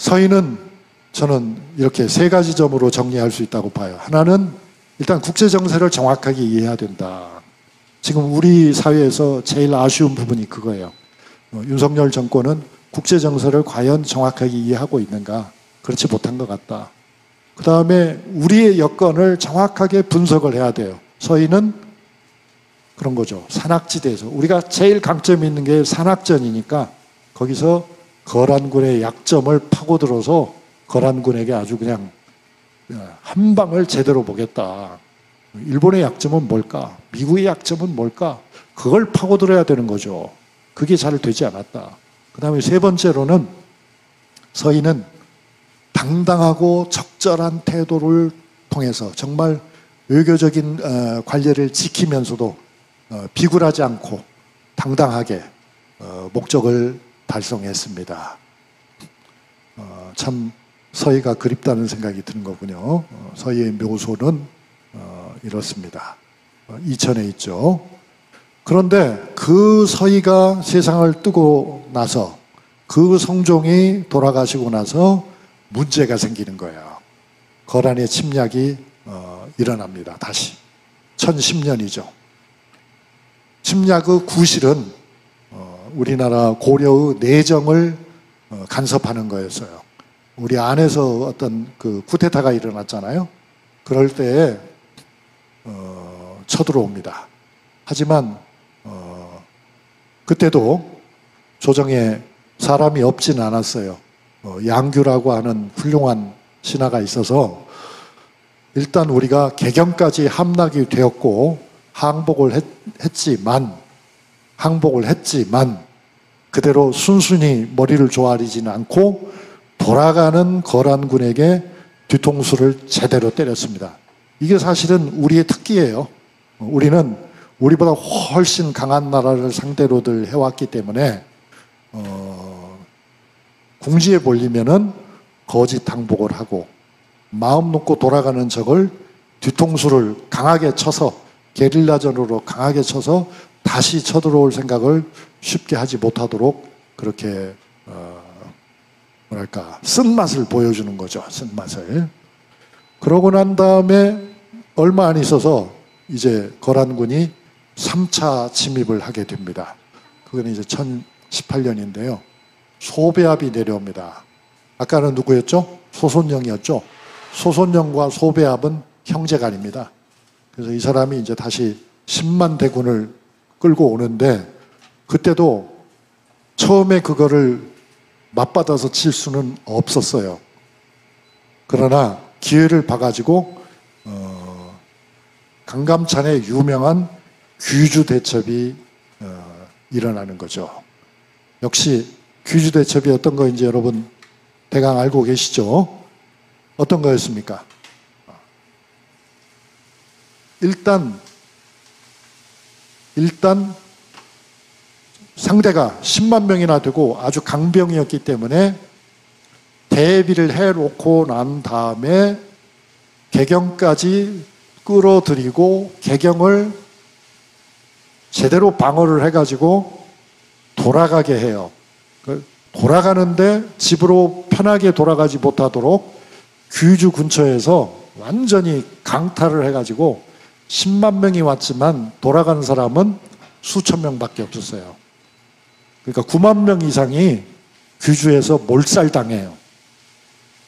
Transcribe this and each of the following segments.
서인은 저는 이렇게 세 가지 점으로 정리할 수 있다고 봐요. 하나는 일단 국제 정세를 정확하게 이해해야 된다. 지금 우리 사회에서 제일 아쉬운 부분이 그거예요. 윤석열 정권은 국제 정세를 과연 정확하게 이해하고 있는가? 그렇지 못한 것 같다. 그 다음에 우리의 여건을 정확하게 분석을 해야 돼요. 서인은 그런 거죠. 산악지대에서 우리가 제일 강점이 있는 게 산악전이니까 거기서 거란군의 약점을 파고들어서 거란군에게 아주 그냥 한 방을 제대로 보겠다. 일본의 약점은 뭘까? 미국의 약점은 뭘까? 그걸 파고들어야 되는 거죠. 그게 잘 되지 않았다. 그 다음에 세 번째로는 서인은 당당하고 적절한 태도를 통해서 정말 외교적인 관례를 지키면서도 비굴하지 않고 당당하게 목적을 달성했습니다. 참 서희가 그립다는 생각이 드는 거군요. 서희의 묘소는 이렇습니다. 이천에 있죠. 그런데 그 서희가 세상을 뜨고 나서 그 성종이 돌아가시고 나서 문제가 생기는 거예요. 거란의 침략이 일어납니다. 다시 1010년이죠. 침략의 구실은 우리나라 고려의 내정을 간섭하는 거였어요. 우리 안에서 어떤 그 쿠데타가 일어났잖아요. 그럴 때에 쳐들어옵니다. 하지만 그때도 조정에 사람이 없진 않았어요. 양규라고 하는 훌륭한 신하가 있어서 일단 우리가 개경까지 함락이 되었고 항복을 했지만 그대로 순순히 머리를 조아리지는 않고 돌아가는 거란군에게 뒤통수를 제대로 때렸습니다. 이게 사실은 우리의 특기예요. 우리는 우리보다 훨씬 강한 나라를 상대로들 해왔기 때문에 궁지에 몰리면은 거짓 항복을 하고 마음 놓고 돌아가는 적을 뒤통수를 강하게 쳐서 게릴라전으로 강하게 쳐서 다시 쳐들어올 생각을 쉽게 하지 못하도록 그렇게 쓴맛을 보여주는 거죠. 쓴맛을. 그러고 난 다음에 얼마 안 있어서 이제 거란군이 3차 침입을 하게 됩니다. 그건 이제 1018년인데요. 소배합이 내려옵니다. 아까는 누구였죠? 소손영이었죠. 소손영과 소배합은 형제간입니다. 그래서 이 사람이 이제 다시 10만 대군을 끌고 오는데 그때도 처음에 그거를 맞받아서 칠 수는 없었어요. 그러나 기회를 봐가지고 강감찬의 유명한 귀주 대첩이 일어나는 거죠. 역시 귀주 대첩이 어떤 거인지 여러분 대강 알고 계시죠? 어떤 거였습니까? 일단 상대가 10만 명이나 되고 아주 강병이었기 때문에 대비를 해놓고 난 다음에 개경까지 끌어들이고 개경을 제대로 방어를 해가지고 돌아가게 해요. 돌아가는데 집으로 편하게 돌아가지 못하도록 귀주 근처에서 완전히 강탈을 해가지고 10만 명이 왔지만 돌아간 사람은 수천 명밖에 없었어요. 그러니까 9만 명 이상이 귀주에서 몰살당해요.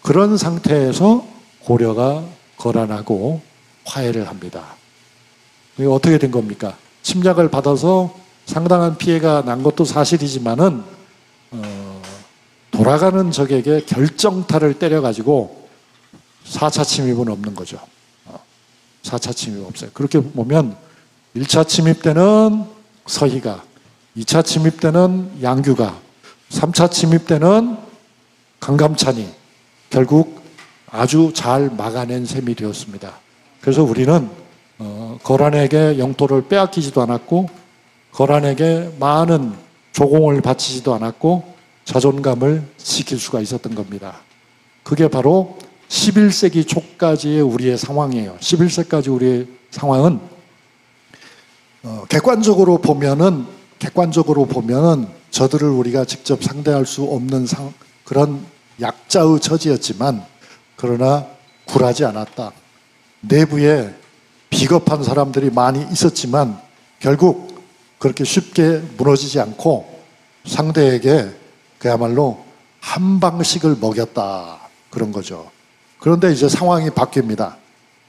그런 상태에서 고려가 거란하고 화해를 합니다. 이게 어떻게 된 겁니까? 침략을 받아서 상당한 피해가 난 것도 사실이지만은 돌아가는 적에게 결정타를 때려가지고 4차 침입은 없는 거죠. 4차 침입 없어요. 그렇게 보면 1차 침입 때는 서희가, 2차 침입 때는 양규가, 3차 침입 때는 강감찬이 결국 아주 잘 막아낸 셈이 되었습니다. 그래서 우리는 거란에게 영토를 빼앗기지도 않았고 거란에게 많은 조공을 바치지도 않았고 자존감을 지킬 수가 있었던 겁니다. 그게 바로 11세기 초까지의 우리의 상황이에요. 11세까지 우리의 상황은 객관적으로 보면은 저들을 우리가 직접 상대할 수 없는 그런 약자의 처지였지만 그러나 굴하지 않았다. 내부에 비겁한 사람들이 많이 있었지만 결국 그렇게 쉽게 무너지지 않고 상대에게 그야말로 한 방씩을 먹였다. 그런 거죠. 그런데 이제 상황이 바뀝니다.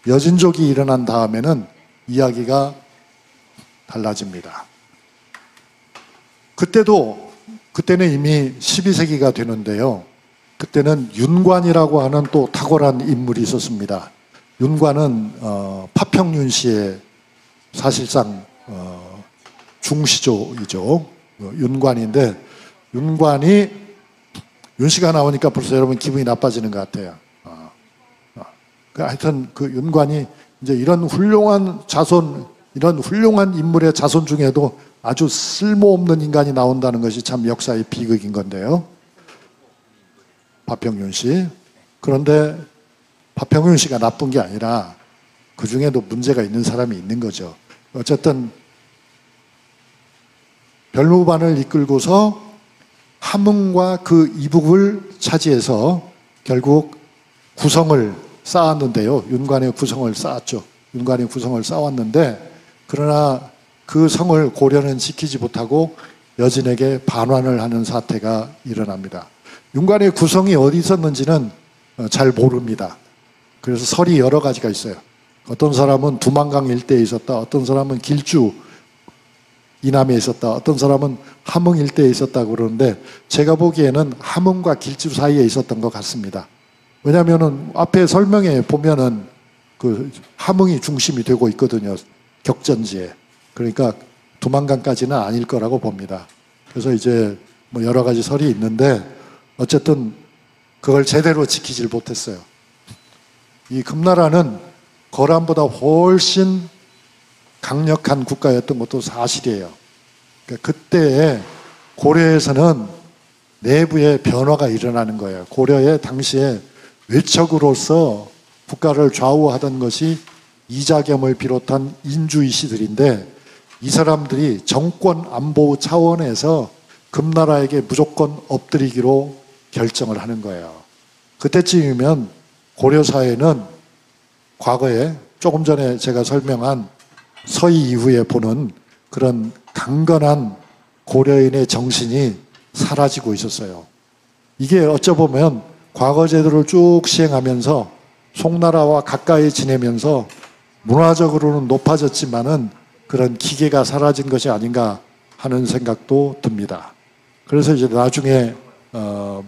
여진족이 일어난 다음에는 이야기가 달라집니다. 그때는 이미 12세기가 되는데요. 그때는 윤관이라고 하는 또 탁월한 인물이 있었습니다. 윤관은 파평윤씨의 사실상 중시조이죠. 윤관인데 윤관이 윤씨가 나오니까 벌써 여러분 기분이 나빠지는 것 같아요. 하여튼 그 윤관이 이제 이런 훌륭한 자손, 이런 훌륭한 인물의 자손 중에도 아주 쓸모없는 인간이 나온다는 것이 참 역사의 비극인 건데요. 파평윤 씨. 그런데 파평윤 씨가 나쁜 게 아니라 그 중에도 문제가 있는 사람이 있는 거죠. 어쨌든 별무반을 이끌고서 함흥과 그 이북을 차지해서 결국 구성을 쌓았는데요. 윤관의 구성을 쌓았죠. 윤관의 구성을 쌓았는데 그러나 그 성을 고려는 지키지 못하고 여진에게 반환을 하는 사태가 일어납니다. 윤관의 구성이 어디 있었는지는 잘 모릅니다. 그래서 설이 여러 가지가 있어요. 어떤 사람은 두만강 일대에 있었다. 어떤 사람은 길주 이남에 있었다. 어떤 사람은 함흥 일대에 있었다 그러는데 제가 보기에는 함흥과 길주 사이에 있었던 것 같습니다. 왜냐하면은 앞에 설명에 보면은 그 함흥이 중심이 되고 있거든요. 격전지에. 그러니까 두만강까지는 아닐 거라고 봅니다. 그래서 이제 뭐 여러 가지 설이 있는데 어쨌든 그걸 제대로 지키질 못했어요. 이 금나라는 거란보다 훨씬 강력한 국가였던 것도 사실이에요. 그러니까 그때에 고려에서는 내부에 변화가 일어나는 거예요. 고려의 당시에 외척으로서 국가를 좌우하던 것이 이자겸을 비롯한 인주이시들인데 이 사람들이 정권 안보 차원에서 금나라에게 무조건 엎드리기로 결정을 하는 거예요. 그때쯤이면 고려 사회는 과거에 조금 전에 제가 설명한 서희 이후에 보는 그런 강건한 고려인의 정신이 사라지고 있었어요. 이게 어쩌보면 과거 제도를 쭉 시행하면서 송나라와 가까이 지내면서 문화적으로는 높아졌지만은 그런 기계가 사라진 것이 아닌가 하는 생각도 듭니다. 그래서 이제 나중에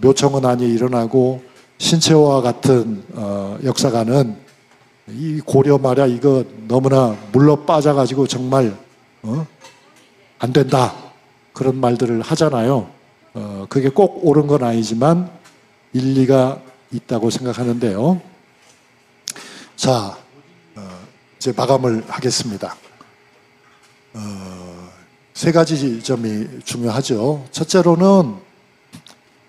묘청은안이 일어나고 신채호와 같은 역사가는 이 고려 말이야 이거 너무나 물러 빠져가지고 정말 안 된다 그런 말들을 하잖아요. 그게 꼭 옳은 건 아니지만 일리가 있다고 생각하는데요. 자, 이제 마감을 하겠습니다. 세 가지 점이 중요하죠. 첫째로는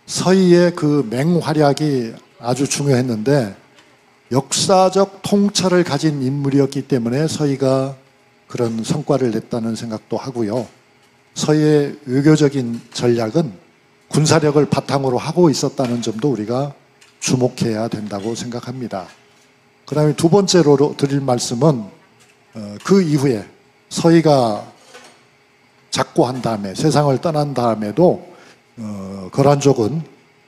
서희의 그 맹활약이 아주 중요했는데 역사적 통찰을 가진 인물이었기 때문에 서희가 그런 성과를 냈다는 생각도 하고요. 서희의 외교적인 전략은 군사력을 바탕으로 하고 있었다는 점도 우리가 주목해야 된다고 생각합니다. 그 다음에 두 번째로 드릴 말씀은 그 이후에 서희가 작고한 다음에 세상을 떠난 다음에도 거란족은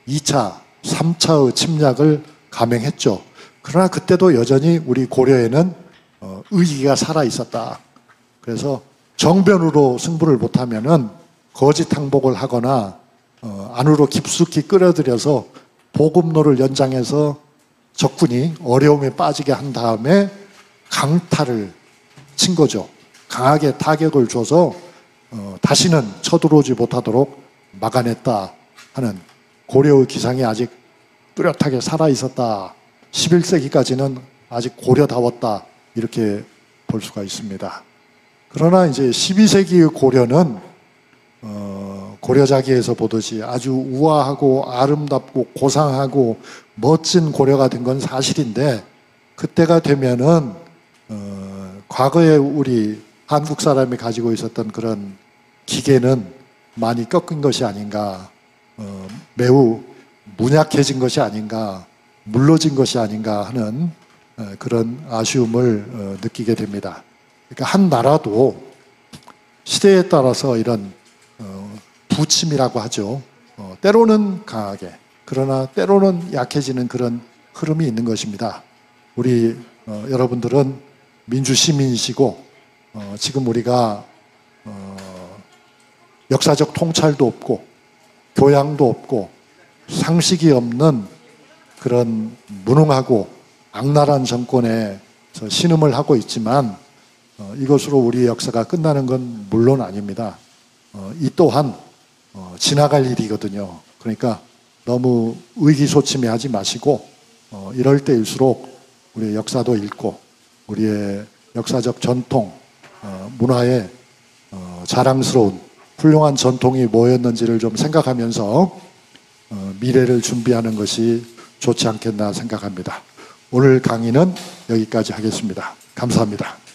2차, 3차의 침략을 감행했죠. 그러나 그때도 여전히 우리 고려에는 의기가 살아 있었다. 그래서 정변으로 승부를 못하면은 거짓 항복을 하거나 안으로 깊숙이 끌어들여서 보급로를 연장해서 적군이 어려움에 빠지게 한 다음에 강타를 친 거죠. 강하게 타격을 줘서 다시는 쳐들어오지 못하도록 막아냈다 하는 고려의 기상이 아직 뚜렷하게 살아있었다. 11세기까지는 아직 고려다웠다. 이렇게 볼 수가 있습니다. 그러나 이제 12세기의 고려는 고려자기에서 보듯이 아주 우아하고 아름답고 고상하고 멋진 고려가 된 건 사실인데 그때가 되면은 과거에 우리 한국 사람이 가지고 있었던 그런 기계는 많이 꺾인 것이 아닌가. 매우 문약해진 것이 아닌가, 물러진 것이 아닌가 하는 그런 아쉬움을 느끼게 됩니다. 그러니까 한 나라도 시대에 따라서 이런 부침이라고 하죠. 때로는 강하게, 그러나 때로는 약해지는 그런 흐름이 있는 것입니다. 우리 여러분들은 민주시민이시고 지금 우리가 역사적 통찰도 없고 교양도 없고 상식이 없는 그런 무능하고 악랄한 정권에 신음을 하고 있지만 이것으로 우리의 역사가 끝나는 건 물론 아닙니다. 이 또한 지나갈 일이거든요. 그러니까 너무 의기소침해하지 마시고 이럴 때일수록 우리의 역사도 읽고 우리의 역사적 전통, 문화의 자랑스러운 훌륭한 전통이 뭐였는지를 좀 생각하면서 미래를 준비하는 것이 좋지 않겠나 생각합니다. 오늘 강의는 여기까지 하겠습니다. 감사합니다.